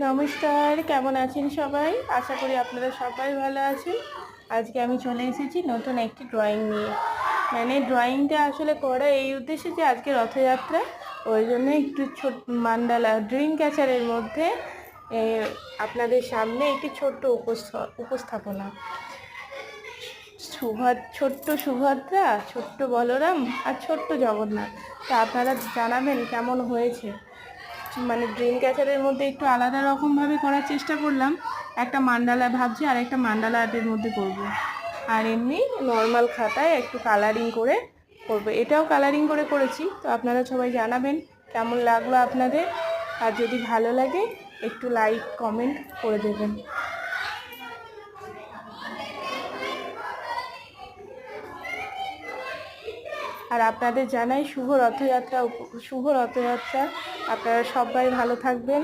নমস্কার, কেমন আছেন সবাই? আশা করি আপনারা সবাই ভালো আছেন। আজকে আমি চলে এসেছি নতুন একটি ড্রয়িং নিয়ে। মানে ড্রয়িংটা আসলে করা এই উদ্দেশ্যে যে আজকে রথযাত্রা, ওই জন্য একটু ছোট মান্ডালা ড্রিম ক্যাচারের মধ্যে আপনাদের সামনে একটি ছোট্ট উপস্থাপনা। ছোট্ট সুভদ্রা, ছোট্ট বলরাম আর ছোট্ট জগন্নাথ। তা আপনারা জানাবেন কেমন হয়েছে। মানে ড্রিম ক্যাচারের মধ্যে একটু আলাদা রকমভাবে করার চেষ্টা করলাম। একটা মান্ডালা ভাবছি আর একটা মান্ডালা আর্টের মধ্যে করব। আর এমনি নর্মাল খাতায় একটু কালারিং করে করব। এটাও কালারিং করে করেছি। তো আপনারা সবাই জানাবেন কেমন লাগলো আপনাদের। আর যদি ভালো লাগে একটু লাইক কমেন্ট করে দেবেন। আর আপনাদের জানাই শুভ রথযাত্রা। আপনারা সবাই ভালো থাকবেন,